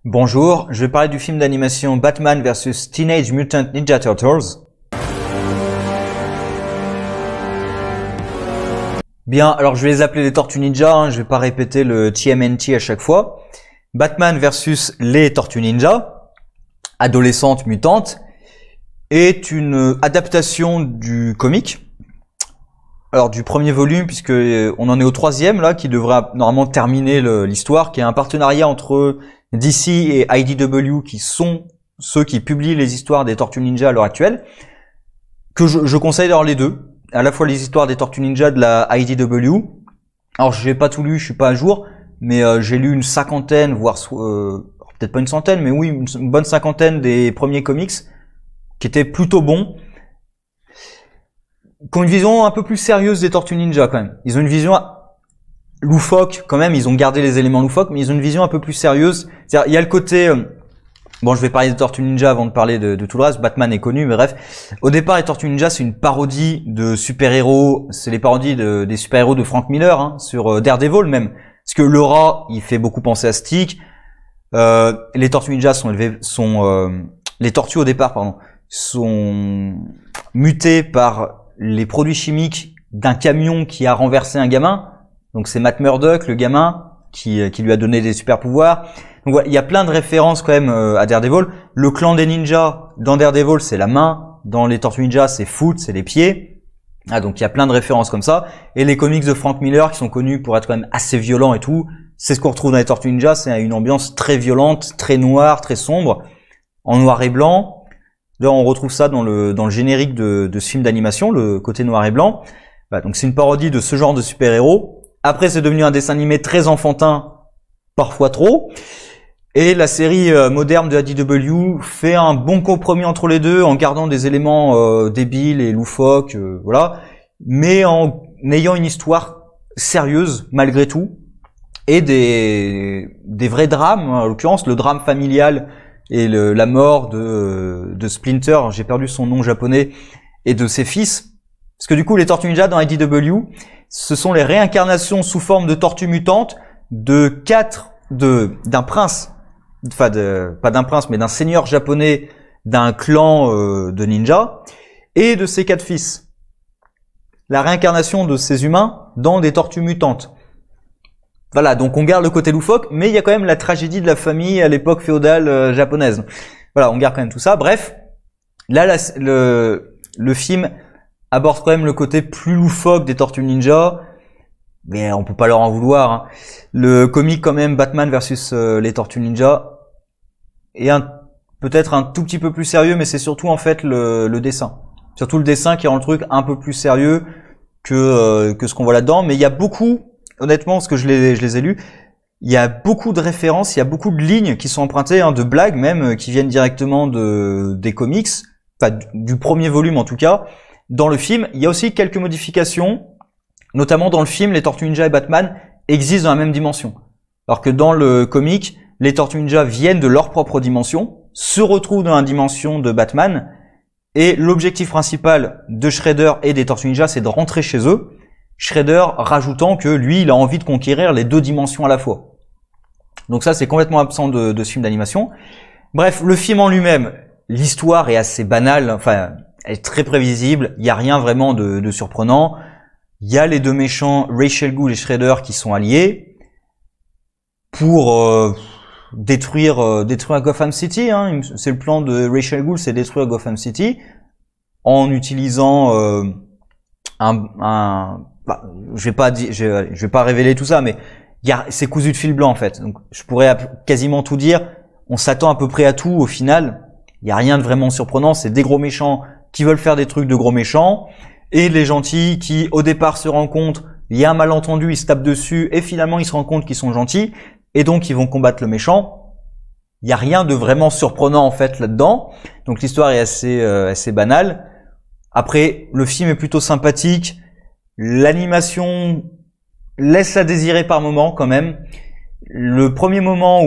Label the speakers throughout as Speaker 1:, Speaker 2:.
Speaker 1: Bonjour, je vais parler du film d'animation Batman vs Teenage Mutant Ninja Turtles. Bien, alors je vais les appeler les Tortues Ninja, je vais pas répéter le TMNT à chaque fois. Batman vs les Tortues Ninja, adolescentes mutantes, est une adaptation du comic. Alors du premier volume, puisque on en est au troisième là, qui devra normalement terminer l'histoire, qui est un partenariat entre DC et IDW, qui sont ceux qui publient les histoires des Tortues Ninja à l'heure actuelle, que je conseille d'avoir les deux, à la fois les histoires des Tortues Ninja de la IDW. Alors je n'ai pas tout lu, je suis pas à jour, mais j'ai lu une cinquantaine, voire peut-être pas une centaine, mais oui, une bonne cinquantaine des premiers comics, qui étaient plutôt bons, qui ont une vision un peu plus sérieuse des Tortues Ninja quand même. Ils ont une vision loufoque quand même, ils ont gardé les éléments loufoques, mais ils ont une vision un peu plus sérieuse. C'est-à-dire, il y a le côté... bon, je vais parler des Tortues Ninja avant de parler de tout le reste. Batman est connu, mais bref. Au départ, les Tortues Ninja, c'est une parodie de super-héros. C'est les parodies des super-héros de Frank Miller, sur Daredevil même. Parce que le rat, il fait beaucoup penser à Stick. Les Tortues Ninja les tortues au départ, sont mutées par les produits chimiques d'un camion qui a renversé un gamin. Donc c'est Matt Murdock, le gamin, qui lui a donné des super pouvoirs. Donc voilà, il y a plein de références quand même à Daredevil. Le clan des ninjas dans Daredevil, c'est la main. Dans les Tortues Ninja, c'est foot, c'est les pieds. Ah, donc il y a plein de références comme ça. Et les comics de Frank Miller, qui sont connus pour être quand même assez violents et tout, c'est ce qu'on retrouve dans les Tortues Ninja. C'est une ambiance très violente, très noire, très sombre, en noir et blanc. D'ailleurs, on retrouve ça dans le générique de ce film d'animation, le côté noir et blanc. Voilà, donc c'est une parodie de ce genre de super-héros. Après, c'est devenu un dessin animé très enfantin, parfois trop. Et la série moderne de IDW fait un bon compromis entre les deux, en gardant des éléments débiles et loufoques, voilà, mais en ayant une histoire sérieuse malgré tout, et des vrais drames, en l'occurrence le drame familial et la mort de Splinter, j'ai perdu son nom japonais, et de ses fils. Parce que du coup, les Tortues Ninja dans IDW, ce sont les réincarnations sous forme de tortues mutantes d'un prince, enfin pas d'un prince, mais d'un seigneur japonais d'un clan de ninjas, et de ses 4 fils. La réincarnation de ces humains dans des tortues mutantes. Voilà, donc on garde le côté loufoque, mais il y a quand même la tragédie de la famille à l'époque féodale japonaise. Voilà, on garde quand même tout ça. Bref, là, le film aborde quand même le côté plus loufoque des Tortues Ninja, mais on peut pas leur en vouloir. Le comic quand même, Batman versus les Tortues Ninja, est peut-être un tout petit peu plus sérieux, mais c'est surtout en fait le dessin. Surtout le dessin qui rend le truc un peu plus sérieux que ce qu'on voit là-dedans. Mais il y a beaucoup, honnêtement, parce que je les ai lus, il y a beaucoup de références, il y a beaucoup de lignes qui sont empruntées, de blagues même, qui viennent directement des comics, enfin du premier volume en tout cas. Dans le film, il y a aussi quelques modifications, notamment dans le film, les Tortues Ninja et Batman existent dans la même dimension. Alors que dans le comic, les Tortues Ninja viennent de leur propre dimension, se retrouvent dans la dimension de Batman, et l'objectif principal de Shredder et des Tortues Ninja, c'est de rentrer chez eux, Shredder rajoutant que lui, il a envie de conquérir les 2 dimensions à la fois. Donc ça, c'est complètement absent de ce film d'animation. Bref, le film en lui-même, l'histoire est assez banale, enfin... elle est très prévisible, il n'y a rien vraiment de surprenant. Il y a les 2 méchants, Rachel Gould et Shredder, qui sont alliés pour détruire Gotham City. C'est le plan de Rachel Gould, c'est détruire Gotham City en utilisant je vais pas révéler tout ça, mais c'est cousu de fil blanc en fait. Donc je pourrais quasiment tout dire. On s'attend à peu près à tout au final. Il n'y a rien de vraiment surprenant, c'est des gros méchants qui veulent faire des trucs de gros méchants, et les gentils qui, au départ, se rencontrent, il y a un malentendu, ils se tapent dessus, et finalement, ils se rendent compte qu'ils sont gentils, et donc, ils vont combattre le méchant. Il n'y a rien de vraiment surprenant, en fait, là-dedans. Donc, l'histoire est assez banale. Après, le film est plutôt sympathique. L'animation laisse à désirer par moments, quand même. Les 2 premiers moments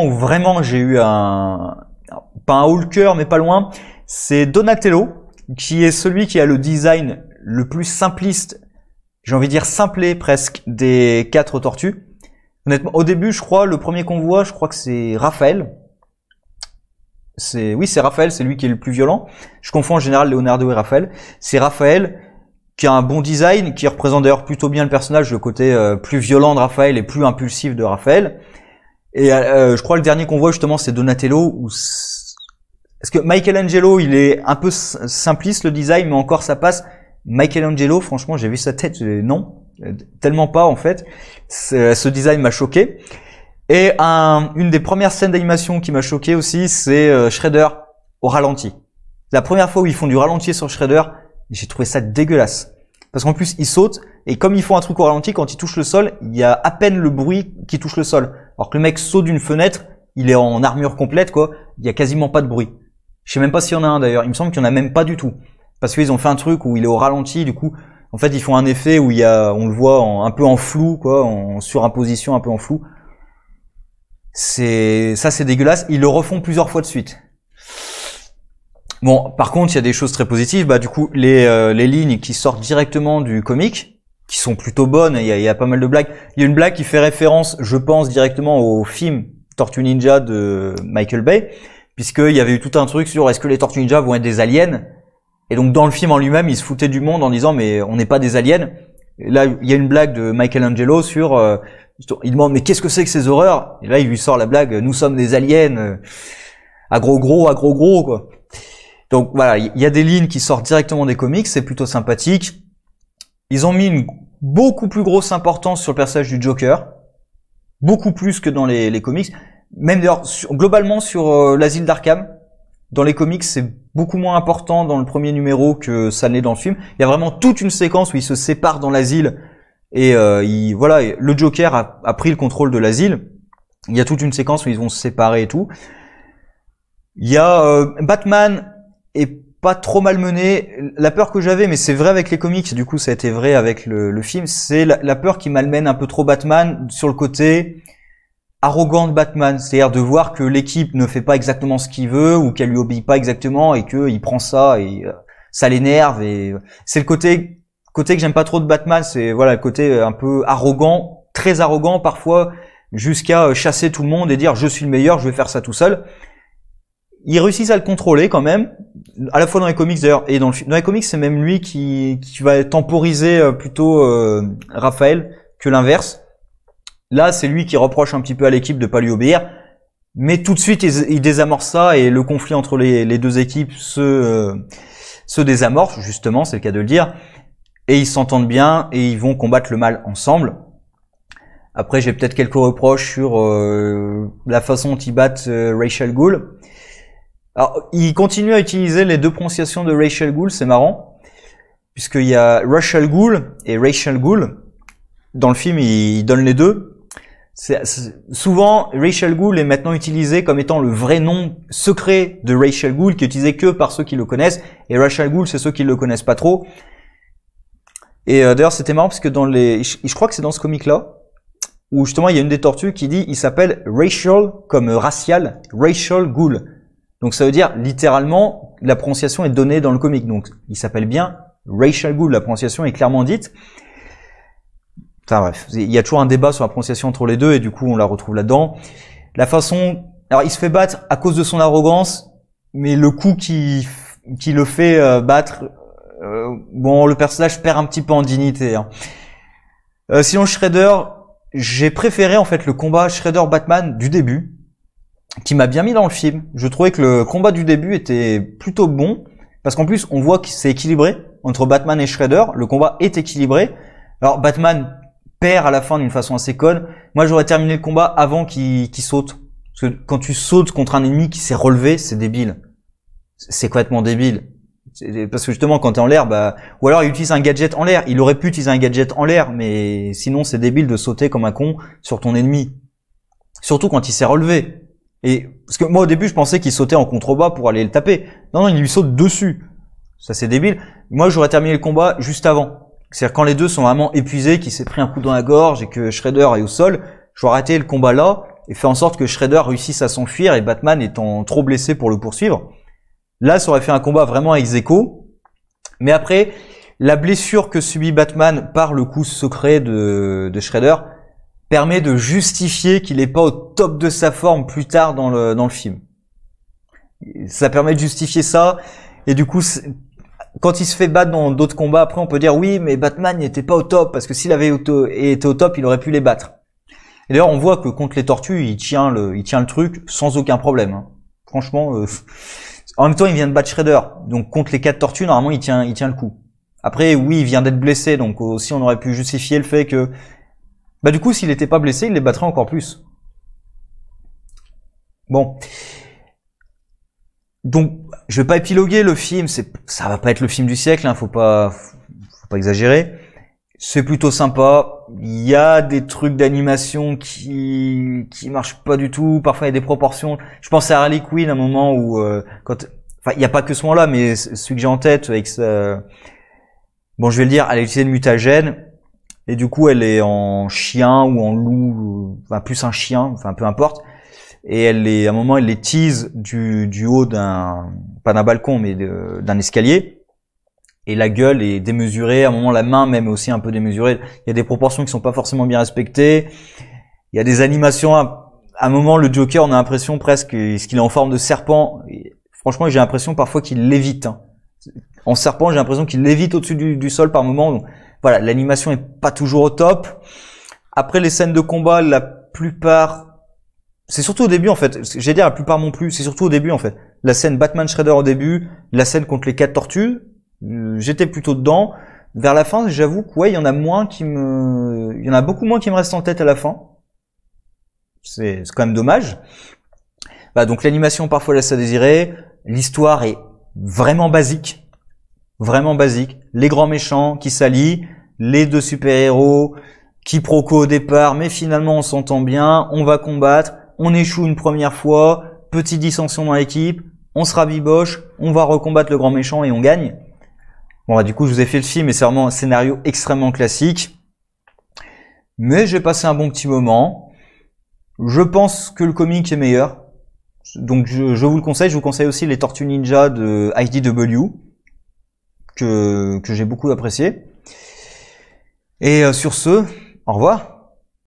Speaker 1: où vraiment j'ai eu pas un haut le cœur, mais pas loin, c'est Donatello, qui est celui qui a le design le plus simpliste, j'ai envie de dire simplé presque, des 4 tortues. Honnêtement, au début, je crois, le premier qu'on voit, je crois que c'est Raphaël. Oui, c'est Raphaël, c'est lui qui est le plus violent. Je confonds en général Leonardo et Raphaël. C'est Raphaël qui a un bon design, qui représente d'ailleurs plutôt bien le personnage, le côté plus violent de Raphaël et plus impulsif de Raphaël. Et je crois que le dernier qu'on voit justement, c'est Donatello. Parce que Michelangelo, il est un peu simpliste le design, mais encore ça passe. Michelangelo, franchement, j'ai vu sa tête, non, tellement pas en fait. Ce design m'a choqué. Et une des premières scènes d'animation qui m'a choqué aussi, c'est Shredder au ralenti. La première fois où ils font du ralenti sur Shredder, j'ai trouvé ça dégueulasse. Parce qu'en plus, ils sautent, et comme ils font un truc au ralenti, quand ils touchent le sol, il y a à peine le bruit qui touche le sol. Alors que le mec saute d'une fenêtre, il est en armure complète, quoi. Il y a quasiment pas de bruit. Je sais même pas s'il y en a un d'ailleurs. Il me semble qu'il y en a même pas du tout. Parce qu'ils ont fait un truc où il est au ralenti, du coup, en fait, ils font un effet où on le voit un peu en flou, quoi, en surimposition, un peu en flou. C'est dégueulasse. Ils le refont plusieurs fois de suite. Bon, par contre, il y a des choses très positives. Bah, du coup, les lignes qui sortent directement du comic, qui sont plutôt bonnes. Il y a pas mal de blagues. Il y a une blague qui fait référence, je pense, directement au film Tortue Ninja de Michael Bay, puisqu'il y avait eu tout un truc sur est-ce que les Tortues Ninja vont être des aliens. Et donc, dans le film en lui-même, il se foutait du monde en disant mais on n'est pas des aliens. Et là, il y a une blague de Michelangelo sur il demande mais qu'est-ce que c'est que ces horreurs? Et là, il lui sort la blague nous sommes des aliens à gros quoi. Donc voilà, il y a des lignes qui sortent directement des comics, c'est plutôt sympathique. Ils ont mis une beaucoup plus grosse importance sur le personnage du Joker, beaucoup plus que dans les comics. Même d'ailleurs, globalement sur l'asile d'Arkham, dans les comics, c'est beaucoup moins important dans le premier numéro que ça l'est dans le film. Il y a vraiment toute une séquence où ils se séparent dans l'asile et voilà, le Joker a pris le contrôle de l'asile. Il y a toute une séquence où ils vont se séparer et tout. Il y a Batman est pas trop malmené. La peur que j'avais, mais c'est vrai avec les comics, du coup ça a été vrai avec le film, c'est la peur qui malmène un peu trop Batman sur le côté arrogant de Batman, c'est-à-dire de voir que l'équipe ne fait pas exactement ce qu'il veut ou qu'elle lui obéit pas exactement et qu'il prend ça et ça l'énerve et c'est le côté que j'aime pas trop de Batman, c'est voilà le côté un peu arrogant, très arrogant parfois jusqu'à chasser tout le monde et dire je suis le meilleur, je vais faire ça tout seul. Ils réussissent à le contrôler quand même, à la fois dans les comics d'ailleurs et dans le film. Dans les comics, c'est même lui qui va temporiser plutôt Raphaël que l'inverse. Là, c'est lui qui reproche un petit peu à l'équipe de pas lui obéir, mais tout de suite il désamorce ça et le conflit entre les deux équipes se désamorce justement, c'est le cas de le dire, et ils s'entendent bien et ils vont combattre le mal ensemble. Après, j'ai peut-être quelques reproches sur la façon dont ils battent Rachel Gould. Alors, il continue à utiliser les deux prononciations de Rachel Gould, c'est marrant, puisqu'il y a Rachel Gould et Rachel Gould. Dans le film, il donne les deux. Souvent, Rachel Gould est maintenant utilisé comme étant le vrai nom secret de Rachel Gould, qui est utilisé que par ceux qui le connaissent, et Rachel Gould, c'est ceux qui le connaissent pas trop. Et d'ailleurs, c'était marrant, parce que je crois que c'est dans ce comic-là, où justement, il y a une des tortues qui dit, il s'appelle Rachel, comme racial, Rachel Gould. Donc ça veut dire littéralement la prononciation est donnée dans le comic. Donc il s'appelle bien Rachel Gould, la prononciation est clairement dite. Enfin bref, il y a toujours un débat sur la prononciation entre les deux et du coup on la retrouve là-dedans. La façon, alors il se fait battre à cause de son arrogance, mais le coup qui le fait battre, bon le personnage perd un petit peu en dignité. Hein. Sinon Shredder, j'ai préféré en fait le combat Shredder-Batman du début, qui m'a bien mis dans le film. Je trouvais que le combat du début était plutôt bon, parce qu'en plus on voit que c'est équilibré entre Batman et Shredder, le combat est équilibré. Alors Batman perd à la fin d'une façon assez conne. Moi j'aurais terminé le combat avant qu'il saute. Parce que quand tu sautes contre un ennemi qui s'est relevé, c'est débile. C'est complètement débile. Parce que justement quand t'es en l'air, bah, ou alors il utilise un gadget en l'air. Il aurait pu utiliser un gadget en l'air, mais sinon c'est débile de sauter comme un con sur ton ennemi. Surtout quand il s'est relevé. Et parce que moi au début je pensais qu'il sautait en contrebas pour aller le taper. Non, il lui saute dessus. Ça c'est débile. Moi j'aurais terminé le combat juste avant. C'est-à-dire quand les deux sont vraiment épuisés, qu'il s'est pris un coup dans la gorge et que Shredder est au sol, j'aurais arrêté le combat là et fait en sorte que Shredder réussisse à s'enfuir et Batman étant trop blessé pour le poursuivre. Là ça aurait fait un combat vraiment ex aequo. Mais après, la blessure que subit Batman par le coup secret de Shredder permet de justifier qu'il est pas au top de sa forme plus tard dans le film. Ça permet de justifier ça, et du coup, quand il se fait battre dans d'autres combats, après on peut dire oui, mais Batman n'était pas au top, parce que s'il avait été au top, il aurait pu les battre. Et d'ailleurs, on voit que contre les tortues, il tient le truc sans aucun problème. Hein. Franchement, en même temps, il vient de battre Shredder, donc contre les 4 tortues, normalement, il tient le coup. Après, oui, il vient d'être blessé, donc aussi on aurait pu justifier le fait que, bah du coup, s'il n'était pas blessé, il les battrait encore plus. Bon. Donc, je vais pas épiloguer le film, ça va pas être le film du siècle, hein, faut pas exagérer. C'est plutôt sympa. Il y a des trucs d'animation qui marchent pas du tout. Parfois, il y a des proportions. Je pense à Harley Quinn, à un moment où, il y a pas que ce moment-là, mais celui que j'ai en tête avec bon, je vais le dire, elle a utilisé le mutagène. Et du coup, elle est en chien ou en loup, enfin, plus un chien, enfin, peu importe. Et à un moment, elle les tease du haut pas d'un balcon, mais d'un escalier. Et la gueule est démesurée. À un moment, la main même est aussi un peu démesurée. Il y a des proportions qui sont pas forcément bien respectées. Il y a des animations. À un moment, le Joker, on a l'impression presque qu'il est en forme de serpent. Et franchement, j'ai l'impression parfois qu'il lévite. Hein. En serpent, j'ai l'impression qu'il lévite au-dessus du sol par moment. Donc, voilà, l'animation est pas toujours au top. Après, les scènes de combat, la plupart... C'est surtout au début, en fait. J'ai dit la plupart non plus. C'est surtout au début, en fait. La scène Batman Shredder au début, la scène contre les 4 tortues, j'étais plutôt dedans. Vers la fin, j'avoue que ouais, il y en a beaucoup moins qui me restent en tête à la fin. C'est quand même dommage. Bah, donc l'animation parfois laisse à désirer. L'histoire est vraiment basique. Vraiment basique. Les grands méchants qui s'allient, les 2 super-héros, quiproquo au départ, mais finalement on s'entend bien, on va combattre. On échoue une première fois, petite dissension dans l'équipe, on se rabiboche, on va recombattre le grand méchant et on gagne. Bon, bah, du coup, je vous ai fait le film et c'est vraiment un scénario extrêmement classique. Mais j'ai passé un bon petit moment. Je pense que le comic est meilleur. Donc, je vous le conseille. Je vous conseille aussi les Tortues Ninja de IDW, que j'ai beaucoup apprécié. Et sur ce, au revoir.